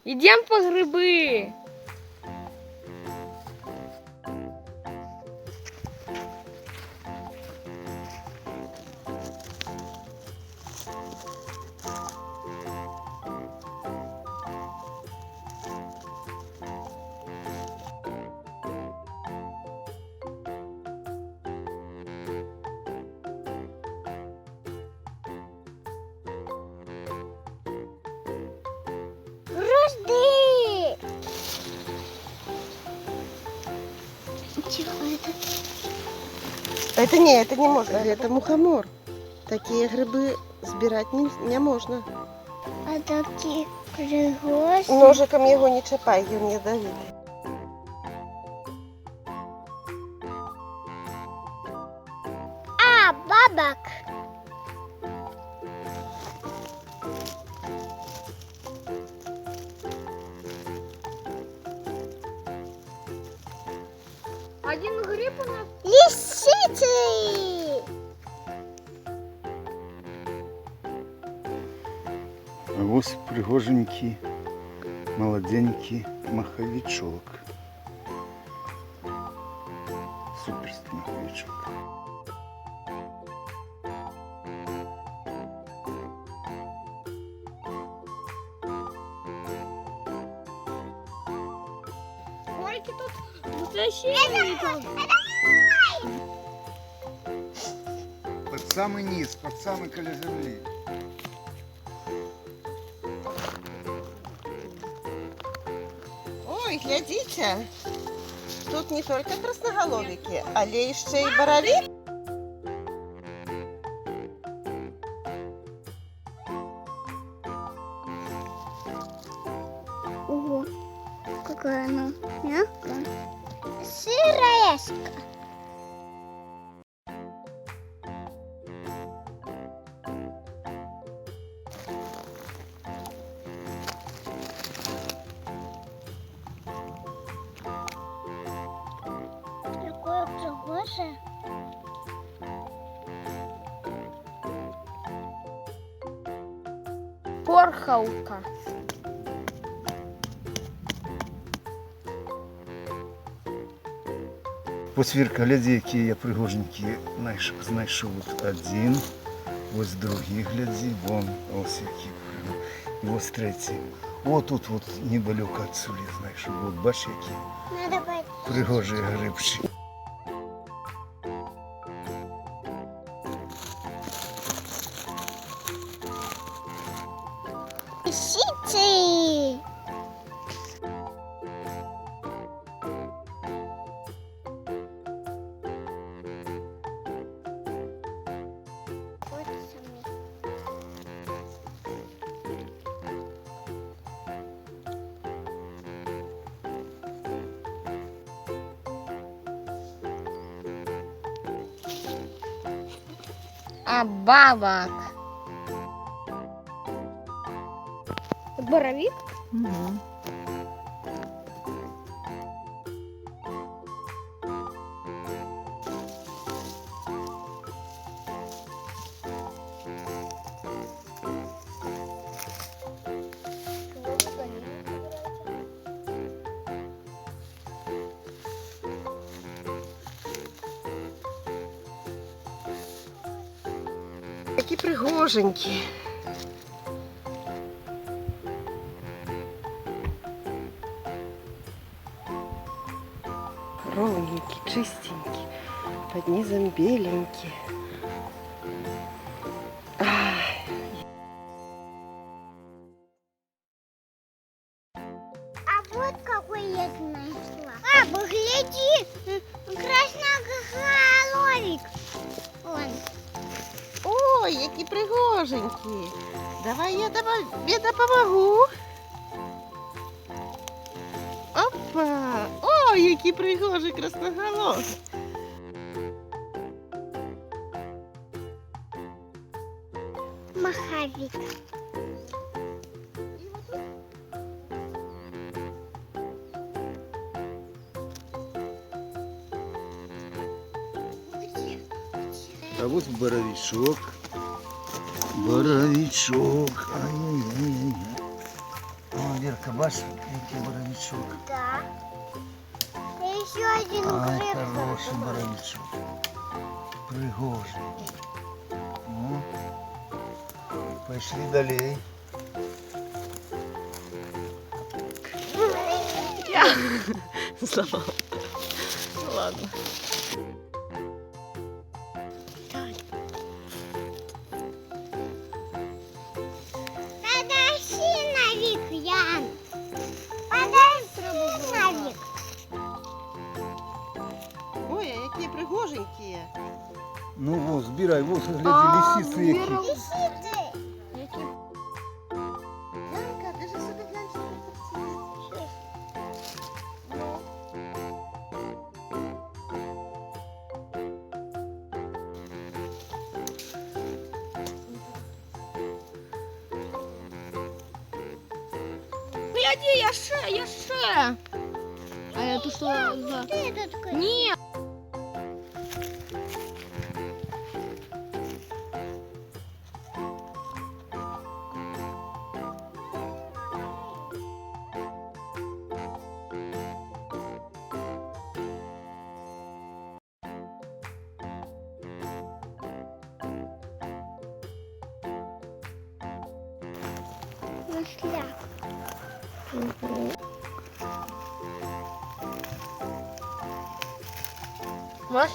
Ідемо по гриби. Жди! Чего это? Это не можно, это мухомор. Такие грибы збирати не можна. А такі пригості. Ножиком його не чіпай, він ядовитий. А, бабак. Один гриб у нас. Лисицы! А ось пригоженький, молоденький маховичок. Суперский маховичок. Сколько тут возвращений? Под самый низ, под самый край земли. Ой, глядите, тут не только красноголовики, але ще й боровик. Ого, какая она мягкая. Сыроежка. Такое пригожее. Порхавка. Посвірка, гляді, які я пригоженькі знайшов. От один, ось другий, гляді, вон, ось які пригоженькі. І ось третій. От тут от недалеко отсюди знайшов. От бачиш, які Надо пойти. пригожі грибчі. Лисицы! Вот сами. А бабак. Боровик? Угу. Такі пригоженькі. Ровненькие, чистенькие, под низом беленькие. А вот какой я нашла. Папа, гляди, красноголовик. Он. Ой, які пригоженькі. Давай я допомогу. Опа! Ой, які пригожі красноголові. Маховик. А вот боровичок. Боровичок. Ай-яй-яй-яй. О, держи. Вірка, бачиш, який боровичок. Да. И еще один Ай, гриб. хороший боровичок. Пригожий. Ну, пішли далі. Зламав. Ладно. Подожди на вік, Ян. Подожди на вік. Ой, а які пригоженькі. Ну, ось, збирай, ось, гляди, лисиці які. Лисиці. Які? Янка, держи собі глянь, що ти Гляди, я ще. А я тут що за... Ти тут такий. Ні. Нашла. Маш,